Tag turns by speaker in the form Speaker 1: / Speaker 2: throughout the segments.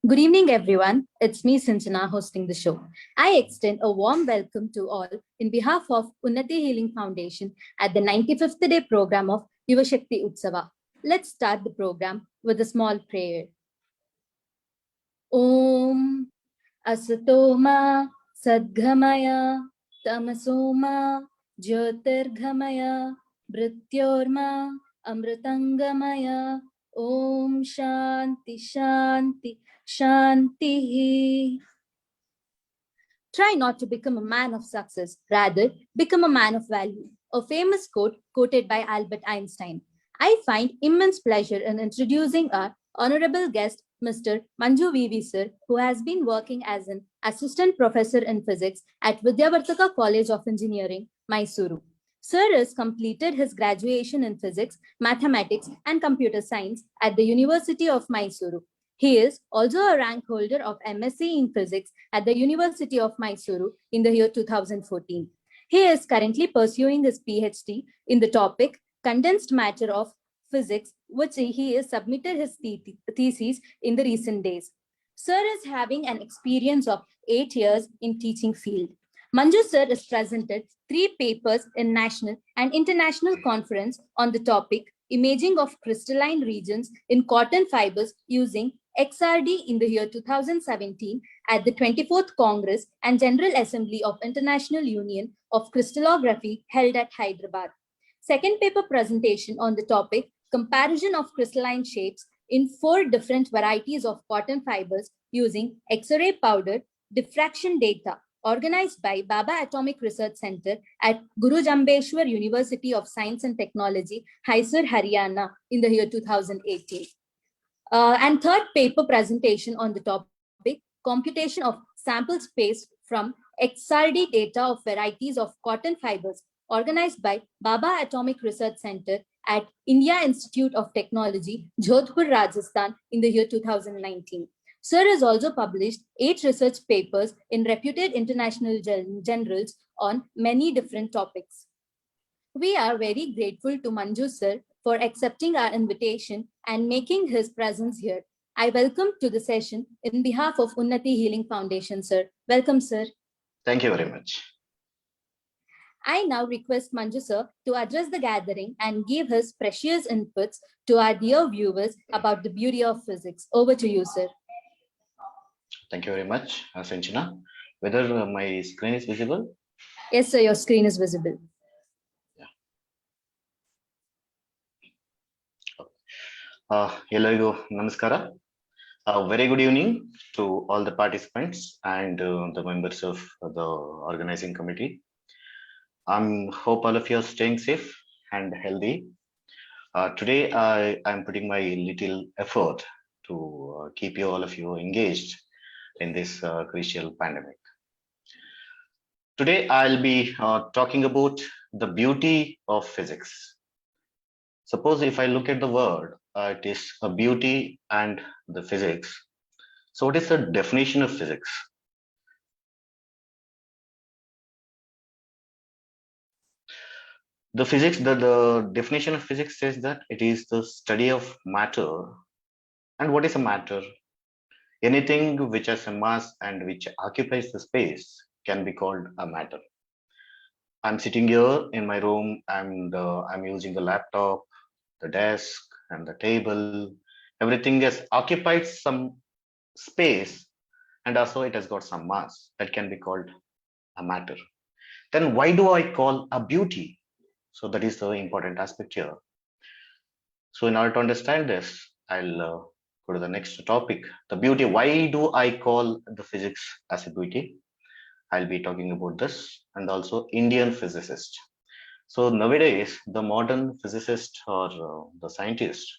Speaker 1: Good evening, everyone. It's me, Sinchana, hosting the show. I extend a warm welcome to all in behalf of Unnati Healing Foundation at the 95th day program of Yuva Shakti Utsava. Let's start the program with a small prayer. Om Asatoma Sadghamaya Tamasoma Jyotirghamaya Brityorma Amritangamaya Om Shanti Shanti Shanti. Try not to become a man of success, rather, become a man of value. A famous quote quoted by Albert Einstein. I find immense pleasure in introducing our honorable guest, Mr. Manju VV Sir, who has been working as an assistant professor in physics at Vidyavartaka College of Engineering, Mysuru. Sir has completed his graduation in physics, mathematics, and computer science at the University of Mysuru. He is also a rank holder of MSc in Physics at the University of Mysuru in the year 2014. He is currently pursuing his PhD in the topic Condensed Matter of Physics, which he has submitted his thesis in the recent days. Sir is having an experience of 8 years in teaching field. Manju Sir has presented 3 papers in national and international conference on the topic Imaging of Crystalline Regions in Cotton Fibers using XRD in the year 2017 at the 24th Congress and General Assembly of International Union of Crystallography held at Hyderabad. Second paper presentation on the topic Comparison of Crystalline Shapes in 4 different varieties of cotton fibers using X-ray powder diffraction data organized by Baba Atomic Research Center at Guru Jambeshwar University of Science and Technology, Mysore, Haryana in the year 2018. And third paper presentation on the topic, computation of sample space from XRD data of varieties of cotton fibers, organized by Baba Atomic Research Center at India Institute of Technology, Jodhpur, Rajasthan in the year 2019. Sir has also published 8 research papers in reputed international journals on many different topics. We are very grateful to Manju Sir for accepting our invitation and making his presence here. I welcome to the session in behalf of Unnati Healing Foundation, sir. Welcome, sir.
Speaker 2: Thank you very much.
Speaker 1: I now request Manju Sir to address the gathering and give his precious inputs to our dear viewers about the beauty of physics. Over to you, sir.
Speaker 2: Thank you very much, Sanchana. Whether my screen is visible?
Speaker 1: Yes, sir, your screen is visible.
Speaker 2: Hello, namaskara. Very good evening to all the participants and the members of the organizing committee. Hope all of you are staying safe and healthy. Today, I am putting my little effort to keep you all of you engaged in this crucial pandemic. Today, I'll be talking about the beauty of physics. Suppose if I look at the word, it is a beauty and the physics. So what is the definition of physics? The definition of physics says that it is the study of matter. And what is a matter? Anything which has a mass and which occupies the space can be called a matter. I'm sitting here in my room and I'm using the laptop, the desk and the table. Everything has occupied some space and also it has got some mass that can be called a matter. Then why do I call a beauty? So that is the important aspect here. So in order to understand this, I'll go to the next topic, the beauty. Why do I call the physics as a beauty? I'll be talking about this and also Indian physicists. So nowadays, the modern physicists or the scientists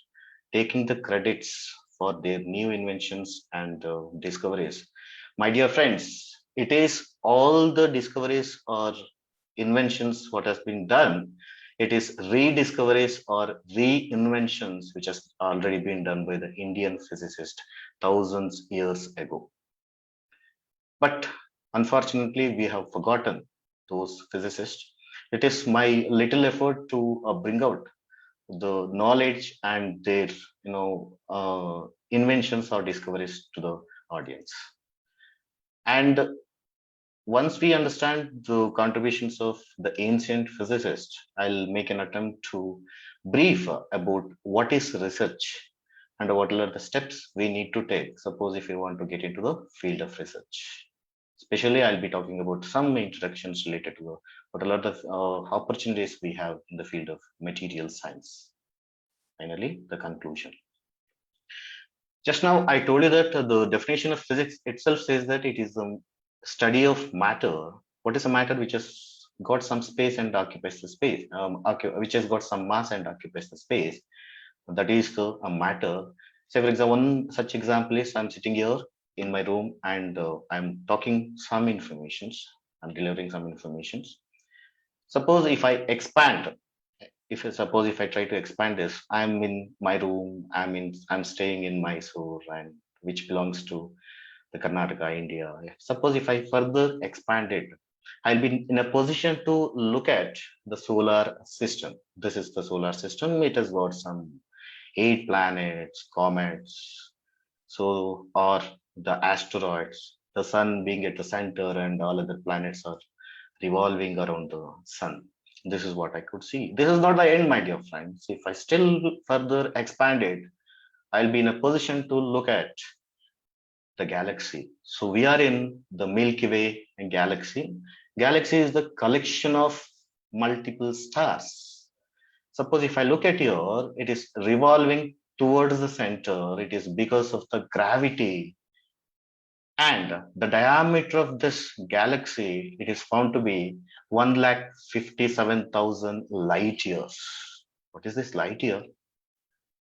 Speaker 2: taking the credits for their new inventions and discoveries. My dear friends, it is all the discoveries or inventions what has been done. It is rediscoveries or reinventions which has already been done by the Indian physicist thousands years ago. But unfortunately, we have forgotten those physicists. It is my little effort to bring out the knowledge and their inventions or discoveries to the audience. And once we understand the contributions of the ancient physicists, I'll make an attempt to brief about what is research and what are the steps we need to take. Suppose if you want to get into the field of research. Especially, I'll be talking about some introductions related to what are the opportunities we have in the field of material science. Finally, the conclusion. Just now, I told you that the definition of physics itself says that it is the study of matter. What is a matter which has got some space and occupies the space, which has got some mass and occupies the space? That is a matter. Say, for example, one such example is I'm sitting here in my room and I'm talking some informations. I'm delivering some informations. Suppose if I expand, if I try to expand this, I'm in my room, I'm staying in Mysore, and which belongs to the Karnataka, India. Suppose if I further expand it, I'll be in a position to look at the solar system. This is the solar system. It has got some 8 planets, comets, so or the asteroids, the sun being at the center, and all other planets are revolving around the sun. This is what I could see. This is not the end, my dear friends. If I still further expand it, I'll be in a position to look at the galaxy. So we are in the Milky Way galaxy. Galaxy is the collection of multiple stars. Suppose if I look at here, it is revolving towards the center. It is because of the gravity, and the diameter of this galaxy, it is found to be 1,57,000 light years. What is this light year?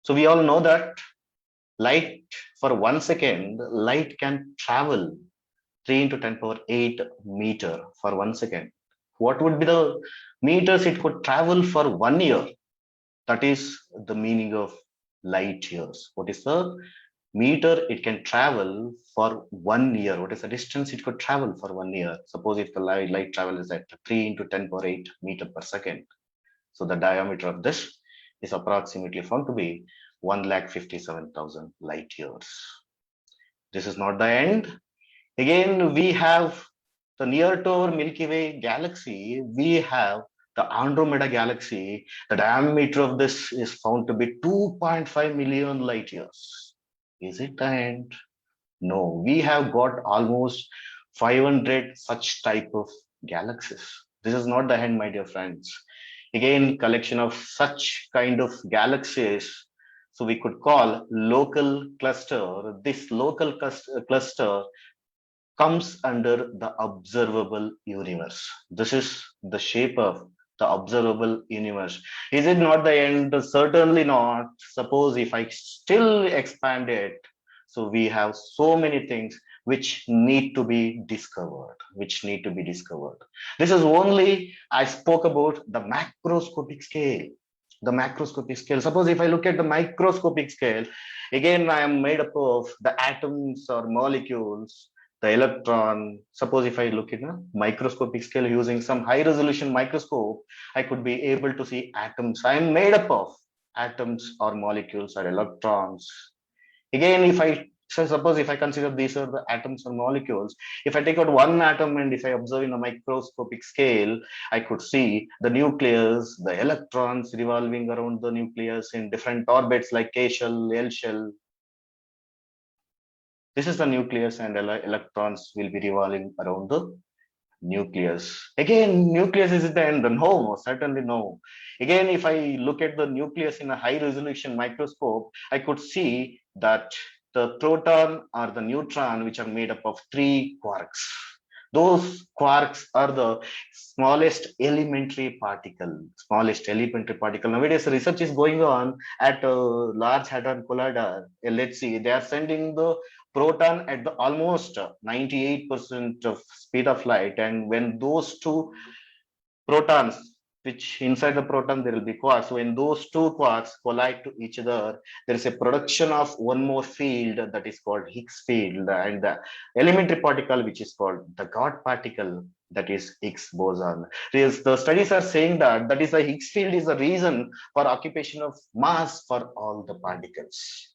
Speaker 2: So we all know that light, for 1 second, light can travel 3 into 10 power 8 meter for 1 second. What would be the meters it could travel for 1 year? That is the meaning of light years. What is the meter it can travel for 1 year? What is the distance it could travel for 1 year? Suppose if the light travel is at 3 into 10 power 8 meter per second. So the diameter of this is approximately found to be 1,57,000 light years. This is not the end. Again, we have the near to our Milky Way galaxy, we have the Andromeda galaxy. The diameter of this is found to be 2.5 million light years. Is it the end? No, we have got almost 500 such type of galaxies. This is not the end, my dear friends. Again, collection of such kind of galaxies. So we could call local cluster. This local cluster comes under the observable universe. This is the shape of the observable universe. Is it not the end? Certainly not. Suppose if I still expand it, so we have so many things which need to be discovered, This is only, I spoke about the macroscopic scale. The macroscopic scale. Suppose if I look at the microscopic scale, again, I am made up of the atoms or molecules, the electron. Suppose if I look at a microscopic scale using some high resolution microscope, I could be able to see atoms. I am made up of atoms or molecules or electrons. Again, suppose if I consider these are the atoms or molecules, if I take out one atom and if I observe in a microscopic scale, I could see the nucleus, the electrons revolving around the nucleus in different orbits like K shell, L shell. This is the nucleus, and electrons will be revolving around the nucleus. Again, nucleus is the end. No, certainly no. Again, if I look at the nucleus in a high resolution microscope, I could see that the proton or the neutron, which are made up of 3 quarks. Those quarks are the smallest elementary particle. Nowadays, research is going on at Large Hadron Collider, LHC. They are sending the proton at the almost 98% of speed of light, and when those two protons, which inside the proton there will be quarks, so when those two quarks collide to each other, there is a production of one more field that is called Higgs field, and the elementary particle which is called the God particle, that is Higgs boson. The studies are saying that is the Higgs field is the reason for occupation of mass for all the particles.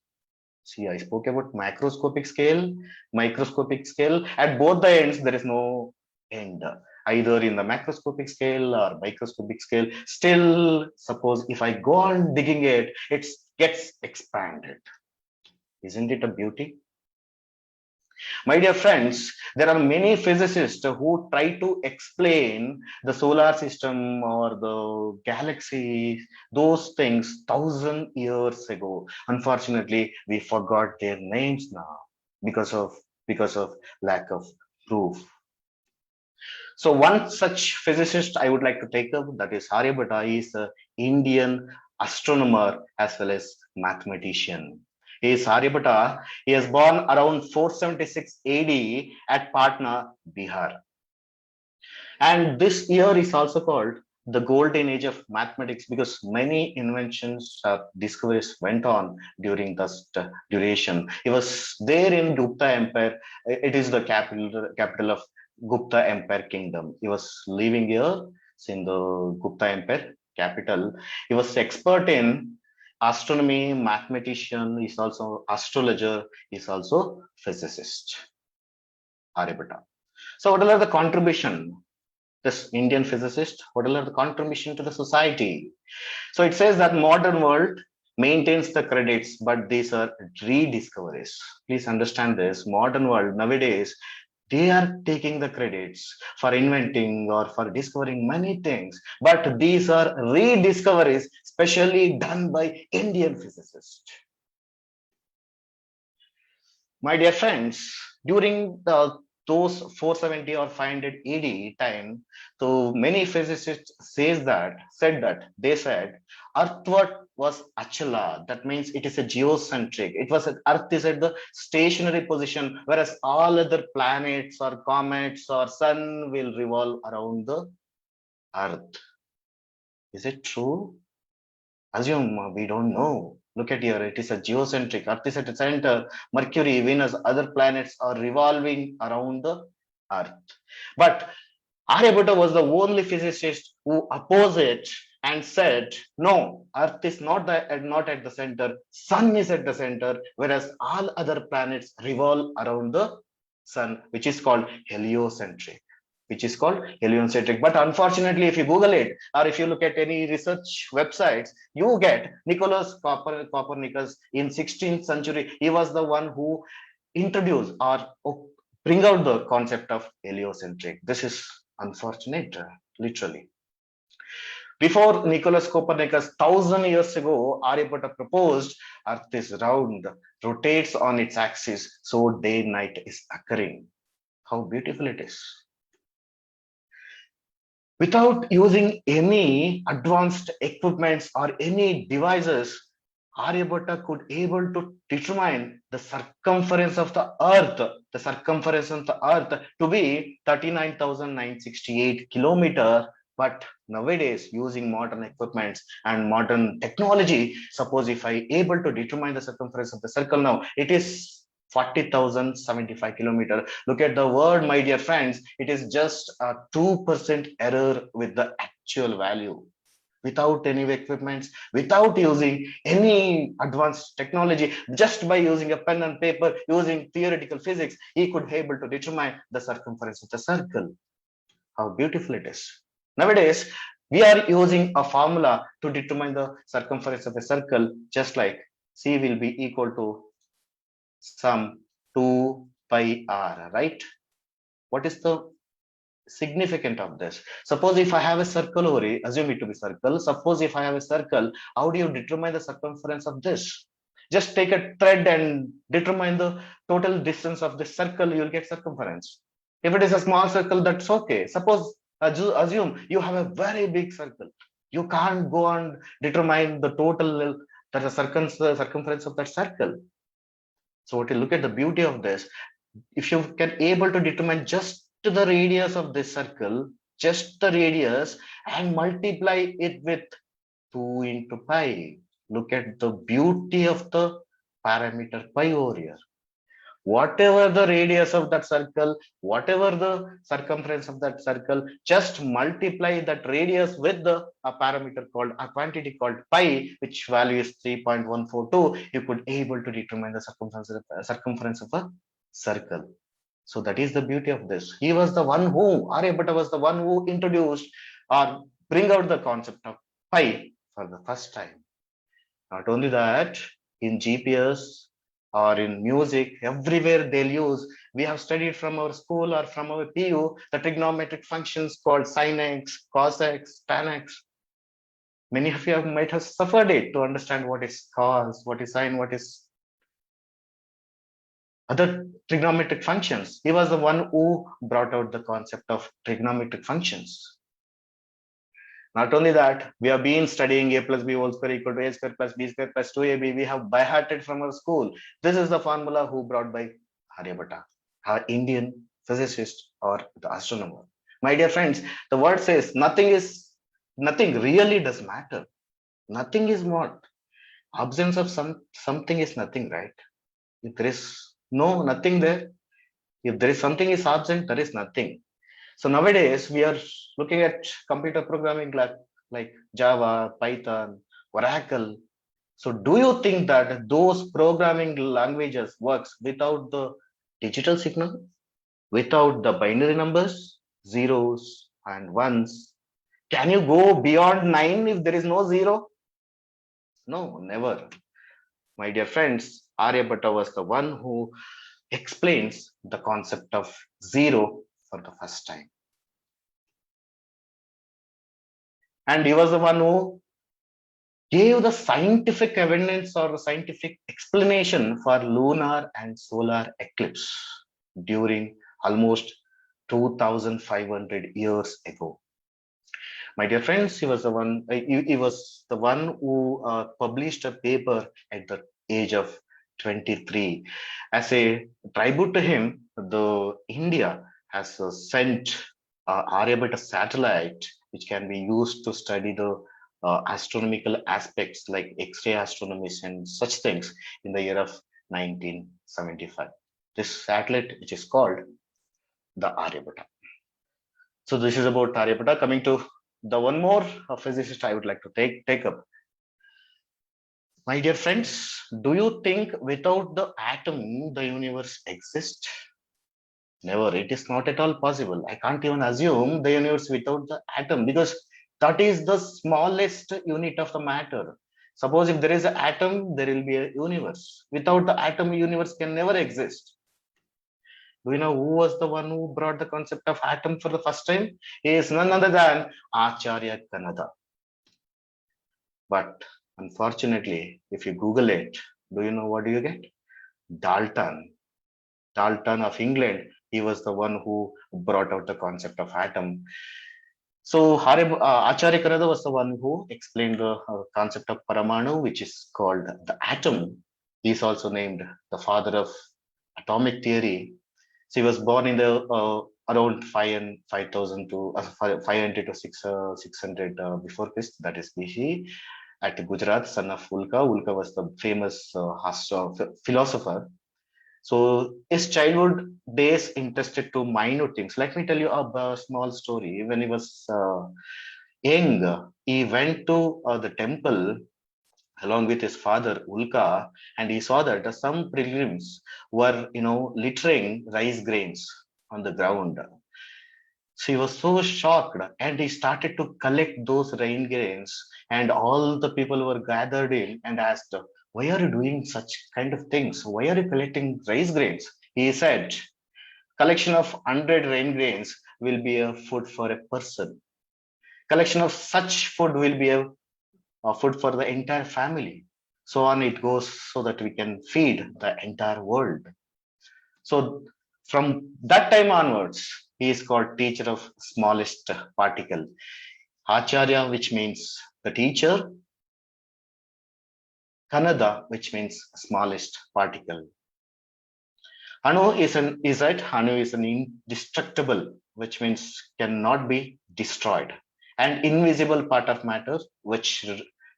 Speaker 2: See, I spoke about macroscopic scale, microscopic scale. At both the ends, there is no end. Either in the macroscopic scale or microscopic scale. Still, suppose if I go on digging it, it gets expanded. Isn't it a beauty? My dear friends, there are many physicists who try to explain the solar system or the galaxy, those things 1,000 years ago. Unfortunately, we forgot their names now because of because of lack of proof. So one such physicist I would like to take up, that is Aryabhatta. He is an Indian astronomer as well as mathematician. He is Aryabhatta. He was born around 476 AD at Patna, Bihar. And this year is also called the golden age of mathematics because many inventions discoveries went on during this duration. He was there in Gupta Empire. It is the capital of Gupta Empire Kingdom. He was living here in the Gupta Empire capital. He was expert in astronomy, mathematician. He's also astrologer. He's also physicist. Aryabhatta. So, what are the contribution? This Indian physicist, what are the contribution to the society? So it says that modern world maintains the credits, but these are rediscoveries. Please understand this. Modern world nowadays, they are taking the credits for inventing or for discovering many things, but these are rediscoveries, specially done by Indian physicists. My dear friends, during those 470 or 500 AD time, so many physicists said that they said Earth was Achala. That means it is a geocentric. It was Earth is at the stationary position, whereas all other planets or comets or sun will revolve around the Earth. Is it true? Assume we don't know. Look at here, it is a geocentric. Earth is at the center. Mercury, Venus, other planets are revolving around the Earth. But Aryabhatta was the only physicist who opposed it and said, no, Earth is not at the center. Sun is at the center, whereas all other planets revolve around the Sun, which is called heliocentric. But unfortunately, if you Google it or if you look at any research websites, you get Nicholas Copernicus in 16th century. He was the one who introduced or bring out the concept of heliocentric. This is unfortunate, literally. Before Nicholas Copernicus, 1,000 years ago, Aryabhatta proposed Earth is round, rotates on its axis, so day-night is occurring. How beautiful it is. Without using any advanced equipments or any devices, Aryabhatta could able to determine the circumference of the Earth to be 39,968 kilometers. But nowadays, using modern equipments and modern technology, suppose if I able to determine the circumference of the circle now, it is 40,075 kilometers. Look at the word, my dear friends. It is just a 2% error with the actual value. Without any equipments, without using any advanced technology, just by using a pen and paper, using theoretical physics, he could be able to determine the circumference of the circle. How beautiful it is. Nowadays, we are using a formula to determine the circumference of a circle, just like C will be equal to sum 2 pi r, right? What is the significant of this? Suppose if I have a circle over here, assume it to be circle. Suppose if I have a circle, how do you determine the circumference of this? Just take a thread and determine the total distance of this circle, you'll get circumference. If it is a small circle, that's okay. Suppose assume you have a very big circle. You can't go and determine the total circumference of that circle. So to look at the beauty of this, if you can able to determine just the radius of this circle, just the radius, and multiply it with 2 into pi. Look at the beauty of the parameter pi over here. Whatever the radius of that circle, whatever the circumference of that circle, just multiply that radius with the a parameter called a quantity called pi, which value is 3.142. You could able to determine the circumference of a circle. So that is the beauty of this. He was the one who, Aryabhatta was the one who introduced or bring out the concept of pi for the first time. Not only that, in GPS or in music, everywhere they'll use. We have studied from our school or from our PU the trigonometric functions called sin x, cos x, tan x. Many of you might have suffered it to understand what is cos, what is sine, what is other trigonometric functions. He was the one who brought out the concept of trigonometric functions. Not only that, we have been studying a plus b whole square equal to a square plus b square plus 2ab. We have by hearted from our school. This is the formula who brought by Aryabhatta, our Indian physicist or the astronomer. My dear friends, the word says nothing really does matter. Nothing is what? Absence of something is nothing, right? If there is nothing there, if there is something is absent, there is nothing. So nowadays we are looking at computer programming like Java, Python, Oracle. So do you think that those programming languages works without the digital signal, without the binary numbers, zeros and ones? Can you go beyond 9 if there is no zero? No, never. My dear friends, Aryabhatta was the one who explains the concept of zero for the first time. And he was the one who gave the scientific evidence or the scientific explanation for lunar and solar eclipse during almost 2500 years ago. My dear friends, he was the one who published a paper at the age of 23. As a tribute to him, the India has sent Aryabhatta satellite, which can be used to study the astronomical aspects like X-ray astronomy and such things in the year of 1975. This satellite, which is called the Aryabhatta. So this is about Aryabhatta. Coming to the one more physicist I would like to take up. My dear friends, do you think without the atom the universe exists? Never. It is not at all possible. I can't even assume the universe without the atom because that is the smallest unit of the matter. Suppose if there is an atom, there will be a universe. Without the atom, universe can never exist. Do you know who was the one who brought the concept of atom for the first time? He is none other than Acharya Kanada. But unfortunately, if you Google it, do you know what do you get? Dalton. Dalton of England, he was the one who brought out the concept of atom. So Acharya Kanada was the one who explained the concept of Paramanu, which is called the atom. He is also named the father of atomic theory. So he was born in the around 5,000 to 500 to 600 before Christ, that is BC, at Gujarat, son of Ulka. Ulka was the famous philosopher. So his childhood days interested to minute things. Let me tell you a small story. When he was young, he went to the temple along with his father Ulka, and he saw that some pilgrims were, littering rice grains on the ground. So he was so shocked, and he started to collect those rain grains, and all the people were gathered in and asked, "Why are you doing such kind of things? Why are you collecting rice grains?" He said, "Collection of 100 rain grains will be a food for a person. Collection of such food will be a food for the entire family. So on it goes, so that we can feed the entire world." So from that time onwards, he is called teacher of smallest particle. Acharya, which means the teacher. Kanada, which means smallest particle. Anu Anu is an indestructible, which means cannot be destroyed. And invisible part of matter, which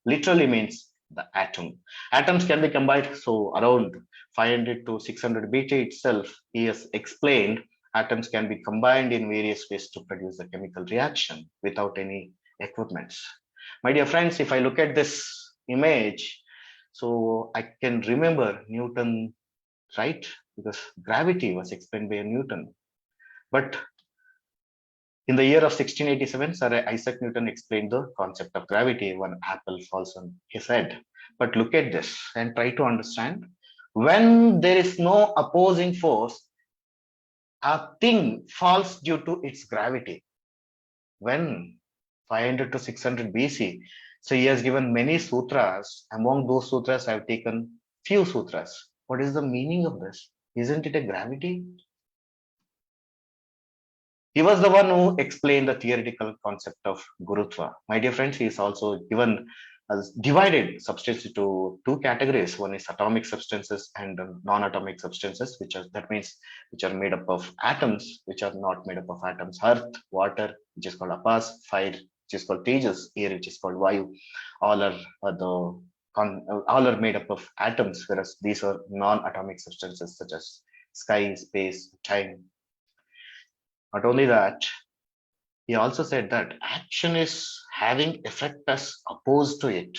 Speaker 2: literally means the atom. Atoms can be combined, so around 500 to 600 BT itself, he has explained atoms can be combined in various ways to produce a chemical reaction without any equipments. My dear friends, if I look at this image, so I can remember Newton, right? Because gravity was explained by Newton. But in the year of 1687, Sir Isaac Newton explained the concept of gravity when apple falls on his head. But look at this and try to understand. When there is no opposing force, a thing falls due to its gravity. When 500 to 600 BC, so he has given many sutras. Among those sutras, I have taken few sutras. What is the meaning of this? Isn't it a gravity? He was the one who explained the theoretical concept of Gurutva. My dear friends, he is also given as divided substance into two categories. One is atomic substances and non-atomic substances, that means which are made up of atoms, which are not made up of atoms. Earth, water, which is called Apas, fire, which is called Tejas, air, which is called Vayu. All are all are made up of atoms, whereas these are non-atomic substances such as sky, space, time. Not only that, he also said that action is having effect as opposed to it.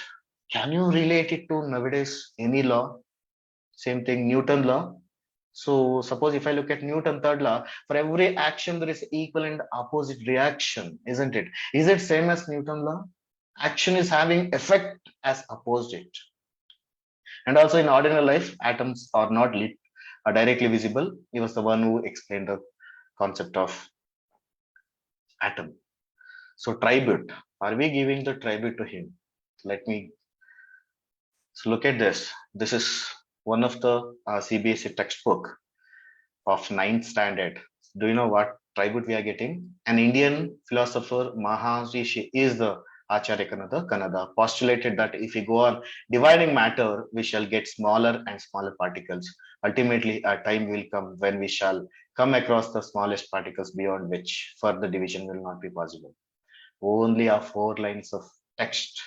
Speaker 2: Can you relate it to nowadays any law? Same thing, Newton law. So suppose if I look at Newton third law, for every action there is equal and opposite reaction, isn't it? Is it same as Newton law? Action is having effect as opposed it. And also in ordinary life, atoms are not directly visible. He was the one who explained the concept of atom. So tribute, are we giving the tribute to him? Let me look at this. This is one of the CBSE textbook of ninth standard. Do you know what tribute we are getting? An Indian philosopher, Maharishi, is the Acharya Kannada postulated that if we go on dividing matter, we shall get smaller and smaller particles. Ultimately, a time will come when we shall come across the smallest particles beyond which further division will not be possible. Only our 4 lines of text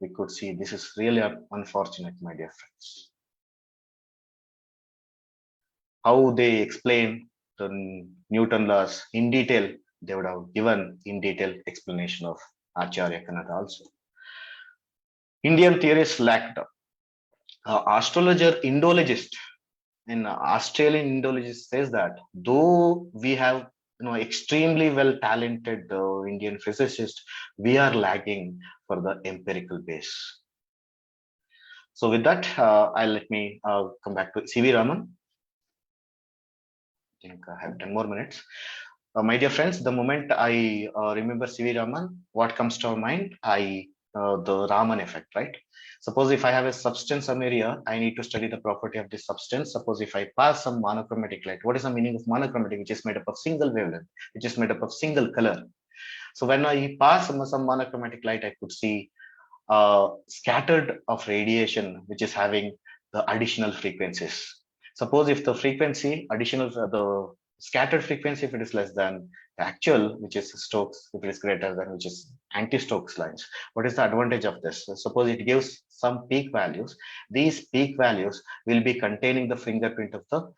Speaker 2: we could see. This is really unfortunate, my dear friends. How they explain the Newton laws in detail, they would have given in detail explanation of Acharya Kannada also. Indian theorists lacked astrologer Indologist. An Australian Indologist says that though we have extremely well talented Indian physicists, we are lagging for the empirical base. So with that, let me come back to C.V. Raman. I think I have 10 more minutes. My dear friends, the moment I remember C.V. Raman, what comes to our mind? The Raman effect, right? Suppose if I have a substance, some area, I need to study the property of this substance. Suppose if I pass some monochromatic light, what is the meaning of monochromatic? Which is made up of single wavelength, which is made up of single color. So when I pass some monochromatic light, I could see scattered of radiation, which is having the additional frequencies. Suppose if the frequency additional, the scattered frequency, if it is less than the actual, which is Stokes, if it is greater than, which is anti-Stokes lines. What is the advantage of this? So suppose it gives some peak values. These peak values will be containing the fingerprint of the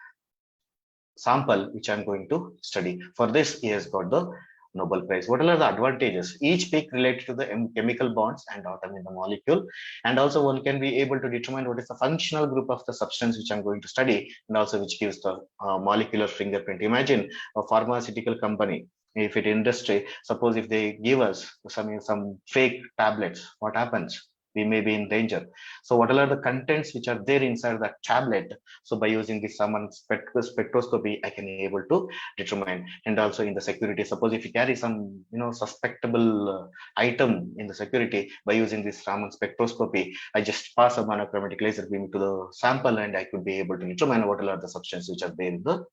Speaker 2: sample which I'm going to study. For this, he has got the Nobel Prize. What are the advantages? Each peak related to the chemical bonds and atom in the molecule. And also one can be able to determine what is the functional group of the substance which I'm going to study, and also which gives the molecular fingerprint. Imagine a pharmaceutical company. If it industry, suppose if they give us some fake tablets, what happens? We may be in danger. So what are the contents which are there inside that tablet? So by using this Raman spectroscopy, I can be able to determine. And also in the security, suppose if you carry some suspectable item in the security, by using this Raman spectroscopy, I just pass a monochromatic laser beam to the sample and I could be able to determine what are the substances which are there in the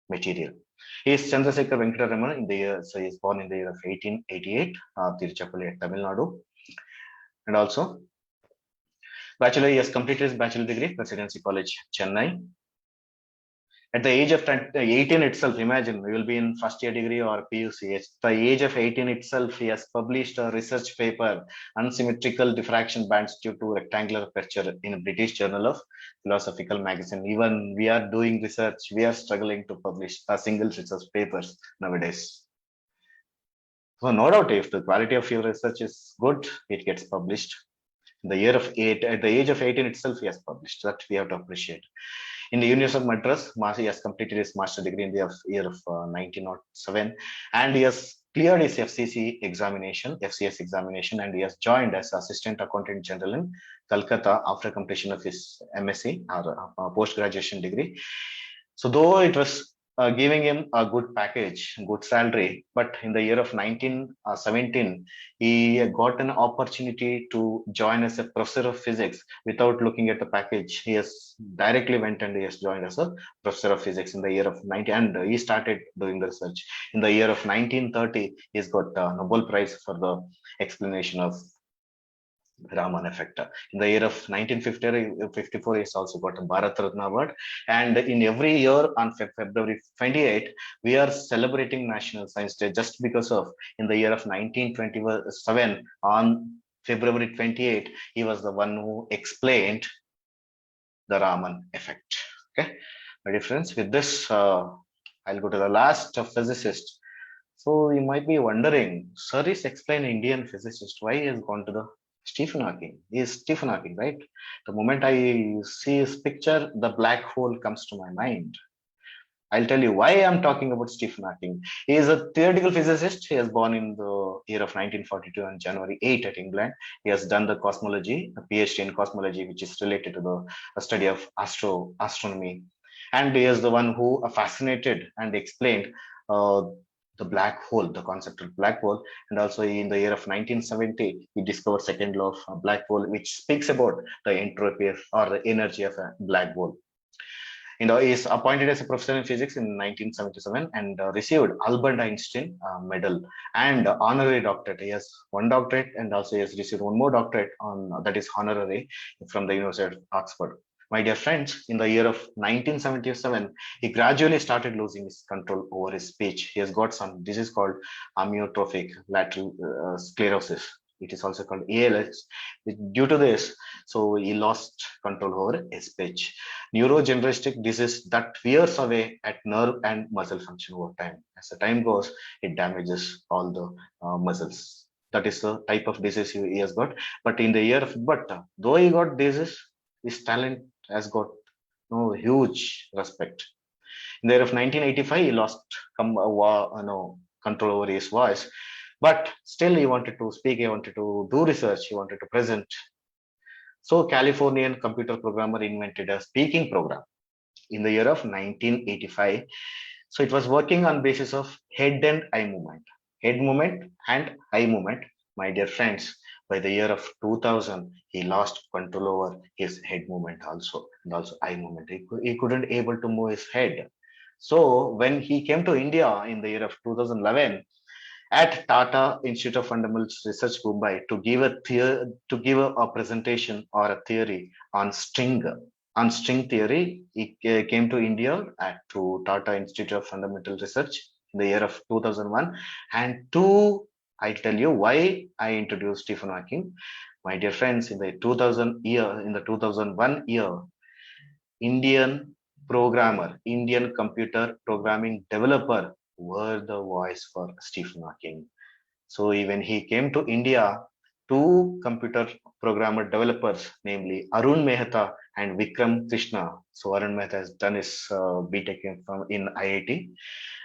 Speaker 2: material. He is Chandrasekhar Venkataraman in the year, so he is born in the year of 1888, Tiruchirappalli, Tamil Nadu. And also bachelor, he has completed his bachelor degree, Presidency College, Chennai. At the age of 18 itself, imagine we will be in first year degree or PUC. At the age of 18 itself, he has published a research paper, Unsymmetrical Diffraction Bands Due to Rectangular Aperture, in a British Journal of Philosophical Magazine. Even we are doing research, we are struggling to publish a single research papers nowadays. So no doubt, if the quality of your research is good, it gets published. In the year of 8, at the age of 18 itself, he has published. That we have to appreciate. In the University of Madras, Masi has completed his master degree in the year of 1907, and he has cleared his FCS examination, and he has joined as Assistant Accountant General in Calcutta after completion of his MSc or post graduation degree. So though it was giving him a good package, good salary, but in the year of 1917, he got an opportunity to join as a professor of physics without looking at the package. He has directly went and he has joined as a professor of physics in the year of 19, and he started doing the research. In the year of 1930, he's got a Nobel Prize for the explanation of Raman effect. In the year of 1954, he's also got a Bharat Ratna Award. And in every year on February 28, we are celebrating National Science Day just because of, in the year of 1927, on February 28, he was the one who explained the Raman effect. Okay, my dear friends, with this, I'll go to the last physicist. So you might be wondering, sir is explain Indian physicist, why he has gone to the Stephen Hawking? He is Stephen Hawking, right? The moment I see his picture, the black hole comes to my mind. I'll tell you why I'm talking about Stephen Hawking. He is a theoretical physicist. He was born in the year of 1942 on January 8 at England. He has done the cosmology, a PhD in cosmology, which is related to the study of astronomy. And he is the one who fascinated and explained the black hole, the concept of black hole. And also in the year of 1970, he discovered second law of black hole, which speaks about the entropy or the energy of a black hole. He is appointed as a professor in physics in 1977 and received Albert Einstein Medal and honorary doctorate. He has one doctorate and also he has received one more doctorate on that is honorary from the University of Oxford. My dear friends, in the year of 1977, he gradually started losing his control over his speech. He has got some disease called amyotrophic lateral sclerosis. It is also called ALS. Due to this, so he lost control over his speech. Neurogenetic disease that wears away at nerve and muscle function over time. As the time goes, it damages all the muscles. That is the type of disease he has got. But in the year of, though he got disease, his talent has got no huge respect. In the year of 1985, he lost control over his voice, but still he wanted to speak, he wanted to do research, he wanted to present. So Californian computer programmer invented a speaking program in the year of 1985. So it was working on basis of head and eye movement. Head movement and eye movement. My dear friends, by the year of 2000, he lost control over his head movement also, and also eye movement. He couldn't able to move his head. So when he came to India in the year of 2011, at Tata Institute of Fundamental Research, Mumbai, to give a presentation or a theory on string theory. He came to India to Tata Institute of Fundamental Research in the year of 2001. And I tell you why I introduced Stephen Hawking. My dear friends, in the 2001 year, Indian Indian computer programming developer were the voice for Stephen Hawking. So when he came to India, two computer programmer developers, namely Arun Mehta and Vikram Krishna. So Arun Mehta has done his BTech in IIT.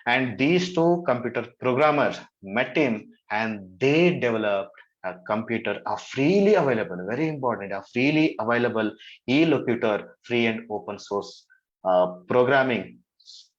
Speaker 2: And these two computer programmers met him and they developed a computer, a freely available, very important, a freely available e-locutor, free and open source programming,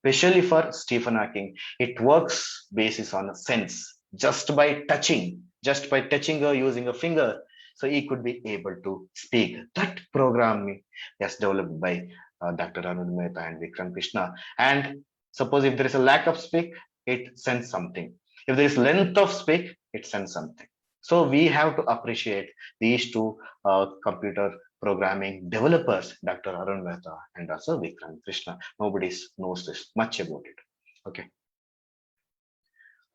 Speaker 2: especially for Stephen Hawking. It works basis on a sense, just by touching or using a finger. So he could be able to speak. That program is developed by Dr. Arun Mehta and Vikram Krishna. And suppose if there is a lack of speak, it sends something. If there is length of speak, it sends something. So we have to appreciate these two computer programming developers, Dr. Arun Mehta and also Vikram Krishna. Nobody knows this much about it. Okay.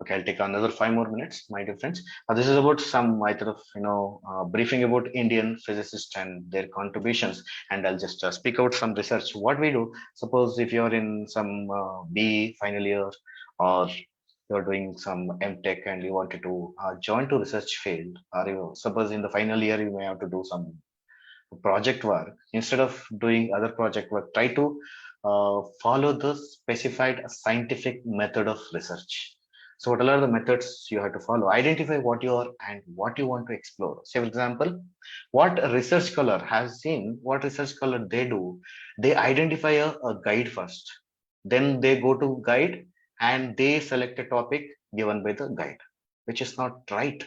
Speaker 2: Okay, I'll take another 5 more minutes, my dear friends. This is about some method of, briefing about Indian physicists and their contributions. And I'll just speak out some research. What we do, suppose if you're in some B final year, or you're doing some MTech and you wanted to join to research field, or you suppose in the final year you may have to do some project work. Instead of doing other project work, try to follow the specified scientific method of research. So what are the methods you have to follow? Identify what you are and what you want to explore. Say, for example, what a research scholar has seen, what research scholar they do, they identify a guide first. Then they go to guide and they select a topic given by the guide, which is not right.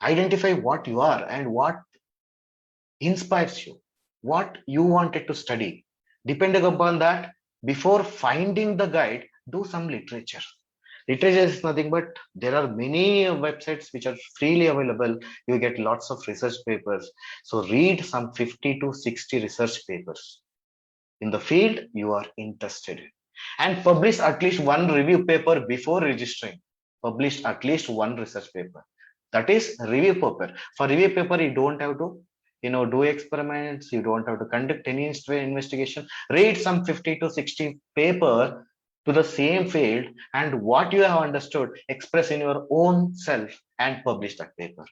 Speaker 2: Identify what you are and what inspires you, what you wanted to study. Depending upon that, before finding the guide, do some literature. Literature is nothing but there are many websites which are freely available. You get lots of research papers. So read some 50 to 60 research papers in the field you are interested in, and publish at least one review paper before registering. Publish at least one research paper. That is review paper. For review paper, you don't have to do experiments, you don't have to conduct any investigation. Read some 50 to 60 paper to the same field, and what you have understood express in your own self and publish that paper.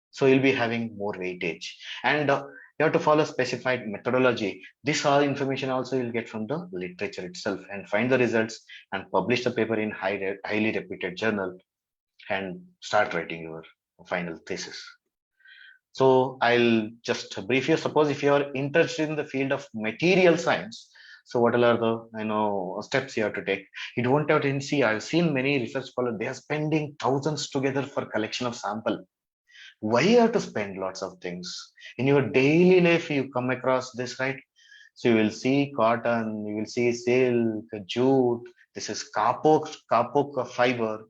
Speaker 2: So you'll be having more weightage, and you have to follow specified methodology. This all information also you'll get from the literature itself, and find the results and publish the paper in highly reputed journal, and start writing your final thesis. So I'll just brief you. Suppose if you are interested in the field of material science, so what are the steps you have to take? You don't have to see. I've seen many research scholars, they are spending thousands together for collection of sample. Why you have to spend lots of things? In your daily life, you come across this, right? So you will see cotton, you will see silk, jute, this is kapok fiber.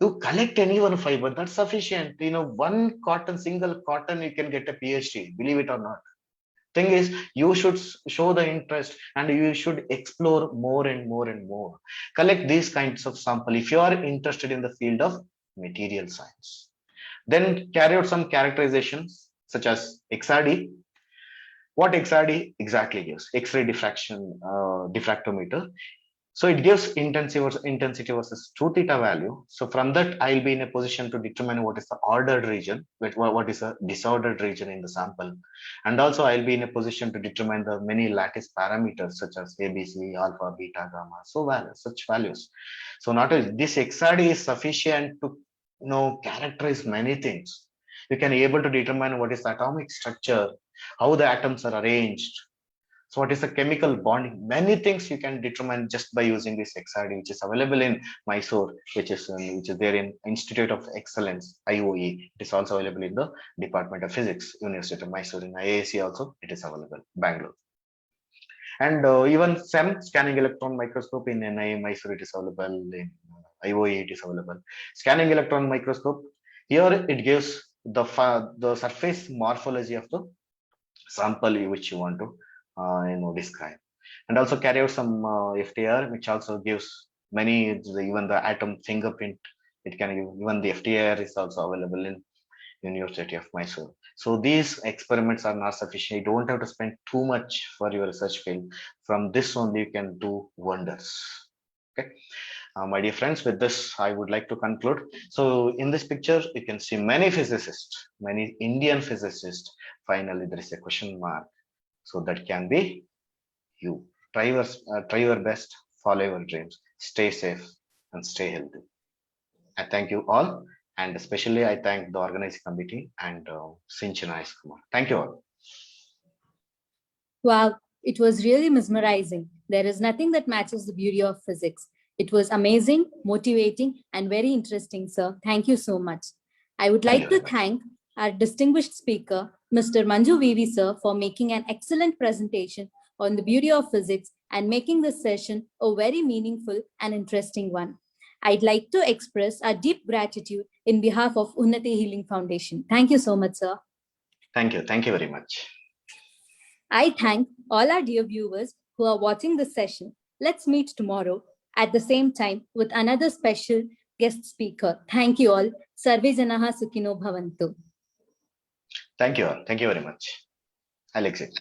Speaker 2: You collect any one fiber, that's sufficient. One cotton, single cotton, you can get a PhD, believe it or not. Thing is, you should show the interest and you should explore more and more and more. Collect these kinds of sample if you are interested in the field of material science. Then carry out some characterizations such as XRD. What XRD exactly gives? X-ray diffraction diffractometer. So it gives intensity versus true theta value. So from that, I'll be in a position to determine what is the ordered region, what is a disordered region in the sample. And also I'll be in a position to determine the many lattice parameters such as ABC, alpha, beta, gamma, such values. So not only this XRD is sufficient to characterize many things. You can be able to determine what is the atomic structure, how the atoms are arranged. So what is the chemical bonding? Many things you can determine just by using this XRD, which is available in Mysore, which is there in Institute of Excellence, IOE. It is also available in the Department of Physics, University of Mysore. In IAC also, it is available, Bangalore. And even SEM, scanning electron microscope in NIA Mysore, it is available. In IOE, it is available. Scanning electron microscope, here it gives the surface morphology of the sample which you want to describe. And also carry out some FTIR, which also gives many, even the atom fingerprint. It can give, even the FTIR is also available in University of Mysore. So these experiments are not sufficient. You don't have to spend too much for your research field. From this only you can do wonders. Okay. My dear friends, with this, I would like to conclude. So in this picture, you can see many physicists, many Indian physicists. Finally, there is a question mark. So that can be you. Try your best, follow your dreams, stay safe and stay healthy. I thank you all, and especially I thank the organizing committee and Sinchana Kumar. Thank you all.
Speaker 1: Wow, it was really mesmerizing. There is nothing that matches the beauty of physics. It was amazing, motivating, and very interesting, sir. Thank you so much. I would like to thank our distinguished speaker, Mr. Manju Vivi, sir, for making an excellent presentation on the beauty of physics and making this session a very meaningful and interesting one. I'd like to express our deep gratitude in behalf of Unnati Healing Foundation. Thank you so much, sir.
Speaker 2: Thank you. Thank you very much.
Speaker 1: I thank all our dear viewers who are watching this session. Let's meet tomorrow at the same time with another special guest speaker. Thank you all. Sarve Janaha Sukhino Bhavantu.
Speaker 2: Thank you. Thank you very much. I'll exit.